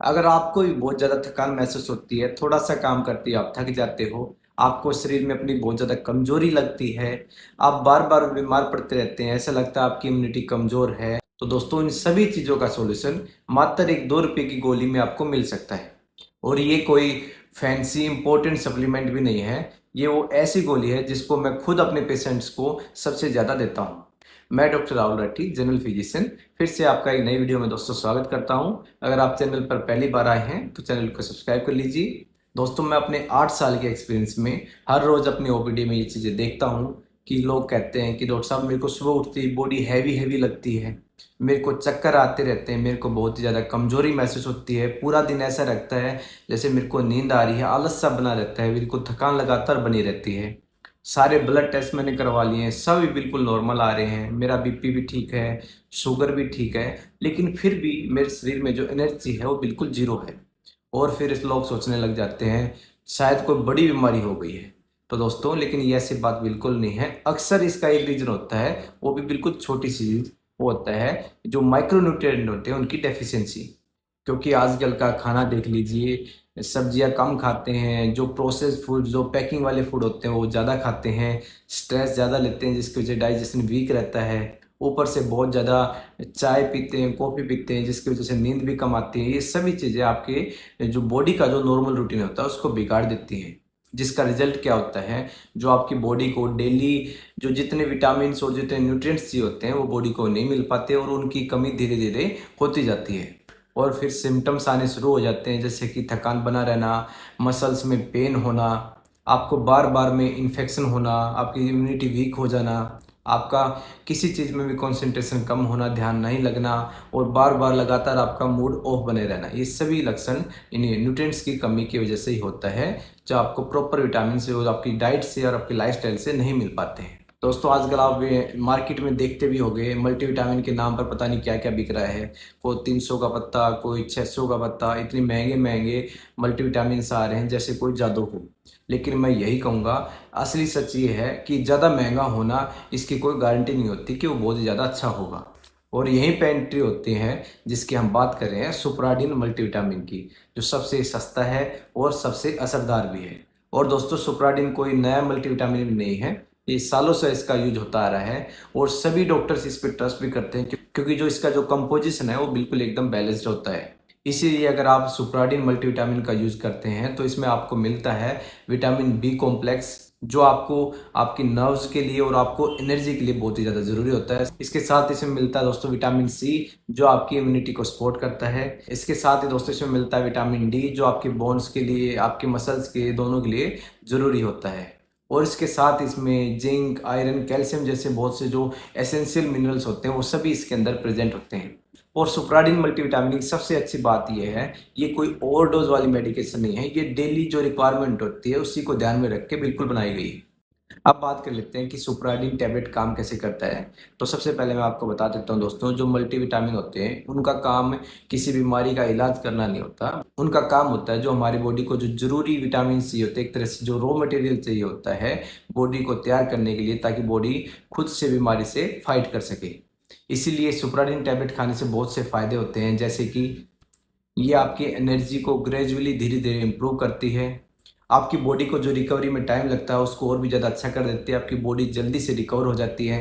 अगर आपको भी बहुत ज़्यादा थकान महसूस होती है, थोड़ा-सा काम करते ही आप थक जाते हो, आपको शरीर में अपनी बहुत ज़्यादा कमज़ोरी लगती है, आप बार-बार बीमार पड़ते रहते हैं, ऐसा लगता है आपकी इम्यूनिटी कमज़ोर है, तो दोस्तों इन सभी चीज़ों का सॉल्यूशन मात्र एक ₹2 की गोली में आपको मिल सकता है। और ये कोई फैंसी इम्पोर्टेंट सप्लीमेंट भी नहीं है, ये वो ऐसी गोली है जिसको मैं खुद अपने पेशेंट्स को सबसे ज़्यादा देता हूँ। मैं डॉक्टर राहुल रट्टी, जनरल फिजिशियन, फिर से आपका एक नई वीडियो में दोस्तों स्वागत करता हूं। अगर आप चैनल पर पहली बार आए हैं तो चैनल को सब्सक्राइब कर लीजिए। दोस्तों मैं अपने 8 साल के एक्सपीरियंस में हर रोज़ अपनी ओपीडी में ये चीज़ें देखता हूं कि लोग कहते हैं कि डॉक्टर साहब मेरे को सुबह उठती ही बॉडी हैवी हैवी लगती है, मेरे को चक्कर आते रहते हैं, मेरे को बहुत ही ज़्यादा कमज़ोरी महसूस होती है, पूरा दिन ऐसा लगता है जैसे मेरे को नींद आ रही है, आलस सा बना रहता है, मेरे को थकान लगातार बनी रहती है। सारे ब्लड टेस्ट मैंने करवा लिए हैं, सब बिल्कुल नॉर्मल आ रहे हैं, मेरा बीपी भी ठीक है, शुगर भी ठीक है, लेकिन फिर भी मेरे शरीर में जो एनर्जी है वो बिल्कुल ज़ीरो है। और फिर इस लोग सोचने लग जाते हैं शायद कोई बड़ी बीमारी हो गई है। तो दोस्तों लेकिन ये ऐसी बात बिल्कुल नहीं है। अक्सर इसका एक रीज़न होता है, वो भी बिल्कुल छोटी सी चीज़, वो होता है जो माइक्रोन्यूट्रिएंट होते हैं उनकी डेफिशिएंसी। क्योंकि आजकल का खाना देख लीजिए, सब्जियां कम खाते हैं, जो प्रोसेस्ड फूड जो पैकिंग वाले फूड होते हैं वो ज़्यादा खाते हैं, स्ट्रेस ज़्यादा लेते हैं जिसकी वजह से डाइजेशन वीक रहता है, ऊपर से बहुत ज़्यादा चाय पीते हैं, कॉफ़ी पीते हैं जिसकी वजह से नींद भी कम आती है। ये सभी चीज़ें आपके जो बॉडी का जो नॉर्मल रूटीन होता है उसको बिगाड़ देती हैं। जिसका रिजल्ट क्या होता है, जो आपकी बॉडी को डेली जो जितने विटामिन और जितने न्यूट्रिएंट्स चाहिए होते हैं वो बॉडी को नहीं मिल पाते और उनकी कमी धीरे धीरे होती जाती है। और फिर सिम्टम्स आने शुरू हो जाते हैं जैसे कि थकान बना रहना, मसल्स में पेन होना, आपको बार बार में इन्फेक्शन होना, आपकी इम्यूनिटी वीक हो जाना, आपका किसी चीज़ में भी कंसंट्रेशन कम होना, ध्यान नहीं लगना और बार बार लगातार आपका मूड ऑफ बने रहना, ये सभी लक्षण इन न्यूट्रिएंट्स की कमी की वजह से ही होता है, जो आपको प्रॉपर विटामिन से और आपकी डाइट से और आपकी लाइफस्टाइल से नहीं मिल पाते हैं। दोस्तों आजकल आप मार्केट में देखते भी होंगे, मल्टीविटामिन के नाम पर पता नहीं क्या क्या बिक रहा है। कोई 300 का पत्ता, कोई 600 का पत्ता, इतने महंगे महंगे मल्टीविटामिन आ रहे हैं जैसे कोई जादू हो। लेकिन मैं यही कहूँगा, असली सच ये है कि ज़्यादा महंगा होना इसकी कोई गारंटी नहीं होती कि वो बहुत ही ज़्यादा अच्छा होगा। और यहीं पे एंट्री होती है जिसकी हम बात कर रहे हैं, सुप्राडीन मल्टीविटामिन की, जो सबसे सस्ता है और सबसे असरदार भी है। और दोस्तों सुप्राडीन कोई नया मल्टीविटामिन नहीं है, ये सालों से इसका यूज होता आ रहा है और सभी डॉक्टर्स इस पे ट्रस्ट भी करते हैं क्योंकि जो इसका जो कंपोजिशन है वो बिल्कुल एकदम बैलेंस्ड होता है। इसीलिए अगर आप सुप्राडीन मल्टीविटामिन का यूज करते हैं तो इसमें आपको मिलता है विटामिन बी कॉम्प्लेक्स, जो आपको आपकी नर्व्स के लिए और आपको एनर्जी के लिए बहुत ही ज़्यादा ज़रूरी होता है। इसके साथ इसमें मिलता है दोस्तों विटामिन सी, जो आपकी इम्यूनिटी को सपोर्ट करता है। इसके साथ ही दोस्तों इसमें मिलता है विटामिन डी, जो आपके बोन्स के लिए, आपके मसल्स के दोनों के लिए ज़रूरी होता है। और इसके साथ इसमें जिंक, आयरन, कैल्शियम जैसे बहुत से जो एसेंशियल मिनरल्स होते हैं वो सभी इसके अंदर प्रेजेंट होते हैं। और सुप्राडीन मल्टीविटामिन की सबसे अच्छी बात यह है, ये कोई ओवरडोज वाली मेडिकेशन नहीं है, ये डेली जो रिक्वायरमेंट होती है उसी को ध्यान में रख के बिल्कुल बनाई गई है। अब बात कर लेते हैं कि सुप्राडीन टैबलेट काम कैसे करता है। तो सबसे पहले मैं आपको बता देता हूँ दोस्तों, जो मल्टीविटामिन होते हैं उनका काम किसी बीमारी का इलाज करना नहीं होता, उनका काम होता है जो हमारी बॉडी को जो जरूरी विटामिन चाहिए होते हैं, एक तरह से जो रॉ मटेरियल चाहिए होता है बॉडी को तैयार करने के लिए, ताकि बॉडी खुद से बीमारी से फाइट कर सके। इसीलिए सुप्राडीन टैबलेट खाने से बहुत से फायदे होते हैं, जैसे कि ये आपकी एनर्जी को ग्रेजुअली धीरे धीरे इम्प्रूव करती है, आपकी बॉडी को जो रिकवरी में टाइम लगता है उसको और भी ज़्यादा अच्छा कर देती है, आपकी बॉडी जल्दी से रिकवर हो जाती है।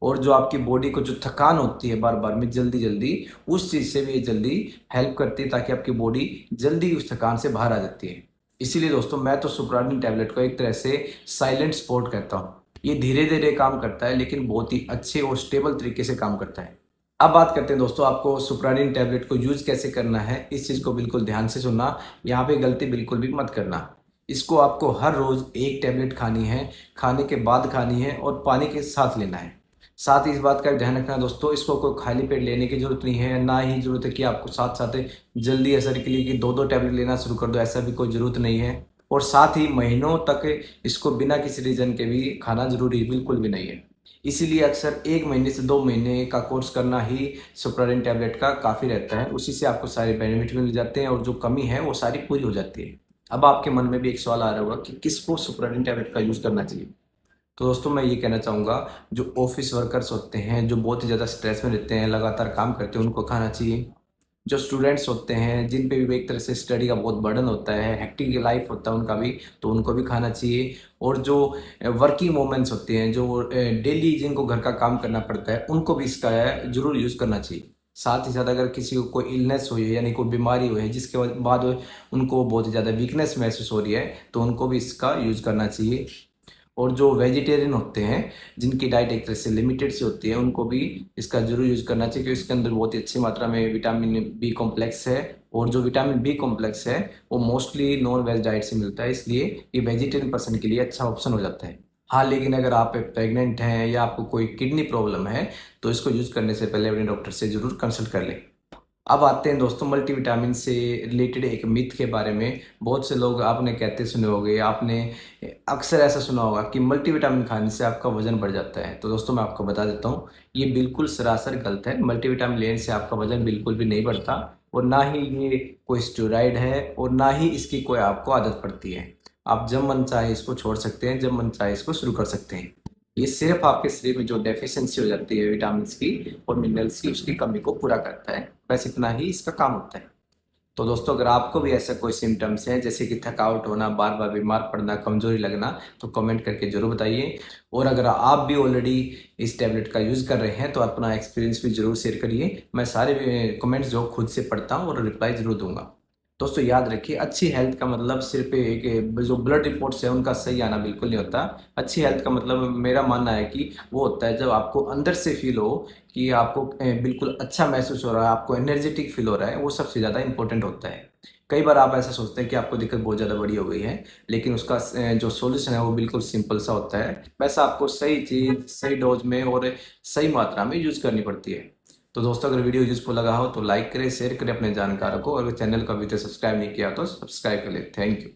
और जो आपकी बॉडी को जो थकान होती है बार बार में जल्दी जल्दी, उस चीज़ से भी ये जल्दी हेल्प करती है, ताकि आपकी बॉडी जल्दी उस थकान से बाहर आ जाती है। इसीलिए दोस्तों मैं तो सुप्राडीन टैबलेट को एक तरह से साइलेंट सपोर्ट कहता हूँ। ये धीरे धीरे काम करता है लेकिन बहुत ही अच्छे और स्टेबल तरीके से काम करता है। अब बात करते हैं दोस्तों, आपको सुप्राडीन टैबलेट को यूज कैसे करना है, इस चीज़ को बिल्कुल ध्यान से सुनना, यहाँ पे गलती बिल्कुल भी मत करना। इसको आपको हर रोज एक टैबलेट खानी है, खाने के बाद खानी है और पानी के साथ लेना है। साथ ही इस बात का ध्यान रखना दोस्तों, इसको कोई खाली पेट लेने की जरूरत नहीं है, ना ही जरूरत है कि आपको साथ साथ जल्दी असर के लिए कि दो दो टैबलेट लेना शुरू कर दो, ऐसा भी कोई जरूरत नहीं है। और साथ ही महीनों तक इसको बिना किसी रीजन के भी खाना जरूरी बिल्कुल भी नहीं है। इसीलिए अक्सर 1 महीने से 2 महीने का कोर्स करना ही सुप्राडीन टैबलेट का काफ़ी रहता है, उसी से आपको सारे बेनिफिट मिल जाते हैं और जो कमी है वो सारी पूरी हो जाती है। अब आपके मन में भी एक सवाल आ रहा होगा कि किसको सुप्राडीन टैबलेट का यूज़ करना चाहिए। तो दोस्तों मैं ये कहना चाहूँगा, जो ऑफिस वर्कर्स होते हैं, जो बहुत ही ज़्यादा स्ट्रेस में रहते हैं, लगातार काम करते हैं, उनको खाना चाहिए। जो स्टूडेंट्स होते हैं जिन पे भी एक तरह से स्टडी का बहुत बर्डन होता है, हेक्टिक लाइफ होता है उनका भी, तो उनको भी खाना चाहिए। और जो वर्किंग वूमेन्स होती हैं, जो डेली जिनको घर का काम करना पड़ता है, उनको भी इसका जरूर यूज़ करना चाहिए। साथ ही साथ अगर किसी को कोई इलनेस हुई है, यानी कोई बीमारी हुई है जिसके बाद उनको बहुत ज़्यादा वीकनेस महसूस हो रही है, तो उनको भी इसका यूज़ करना चाहिए। और जो वेजिटेरियन होते हैं जिनकी डाइट एक तरह से लिमिटेड सी होती है, उनको भी इसका जरूर यूज़ करना चाहिए, क्योंकि इसके अंदर बहुत ही अच्छी मात्रा में विटामिन बी कॉम्प्लेक्स है। और जो विटामिन बी कॉम्प्लेक्स है वो मोस्टली नॉन वेज डाइट से मिलता है, इसलिए ये वेजिटेरियन पर्सन के लिए अच्छा ऑप्शन हो जाता है। हाँ, लेकिन अगर आप प्रेग्नेंट हैं या आपको कोई किडनी प्रॉब्लम है, तो इसको यूज़ करने से पहले अपने डॉक्टर से ज़रूर कंसल्ट कर लें। अब आते हैं दोस्तों मल्टीविटामिन से रिलेटेड एक मिथ के बारे में। बहुत से लोग आपने कहते सुने होंगे, आपने अक्सर ऐसा सुना होगा कि मल्टीविटामिन खाने से आपका वजन बढ़ जाता है। तो दोस्तों मैं आपको बता देता हूँ, ये बिल्कुल सरासर गलत है। मल्टीविटामिन लेने से आपका वजन बिल्कुल भी नहीं बढ़ता, और ना ही ये कोई स्टेरॉइड है, और ना ही इसकी कोई आपको आदत पड़ती है। आप जब मन चाहे इसको छोड़ सकते हैं, जब मन चाहे इसको शुरू कर सकते हैं। ये सिर्फ आपके शरीर में जो डेफिशिएंसी हो जाती है विटामिन की और मिनरल्स की, उसकी कमी को पूरा करता है। बस इतना ही इसका काम होता है। तो दोस्तों अगर आपको भी ऐसा कोई सिम्टम्स हैं, जैसे कि थकावट होना, बार बार बीमार पड़ना, कमजोरी लगना, तो कमेंट करके जरूर बताइए। और अगर आप भी ऑलरेडी इस टैबलेट का यूज़ कर रहे हैं, तो अपना एक्सपीरियंस भी जरूर शेयर करिए। मैं सारे कमेंट्स जो खुद से पढ़ता हूँ और रिप्लाई जरूर दूंगा। दोस्तों याद रखिए, अच्छी हेल्थ का मतलब सिर्फ एक जो ब्लड रिपोर्ट्स है उनका सही आना बिल्कुल नहीं होता। अच्छी हेल्थ का मतलब मेरा मानना है कि वो होता है जब आपको अंदर से फील हो कि आपको बिल्कुल अच्छा महसूस हो रहा है, आपको एनर्जेटिक फील हो रहा है, वो सबसे ज़्यादा इंपॉर्टेंट होता है। कई बार आप ऐसा सोचते हैं कि आपको दिक्कत बहुत ज़्यादा बड़ी हो गई है, लेकिन उसका जो सॉल्यूशन है वो बिल्कुल सिंपल सा होता है। बस आपको सही चीज़ सही डोज में और सही मात्रा में यूज़ करनी पड़ती है। तो दोस्तों अगर वीडियो यूजफुल लगा हो तो लाइक करें, शेयर करें अपने जानकारों को। अगर चैनल को अभी तक सब्सक्राइब नहीं किया तो सब्सक्राइब कर ले। Thank you.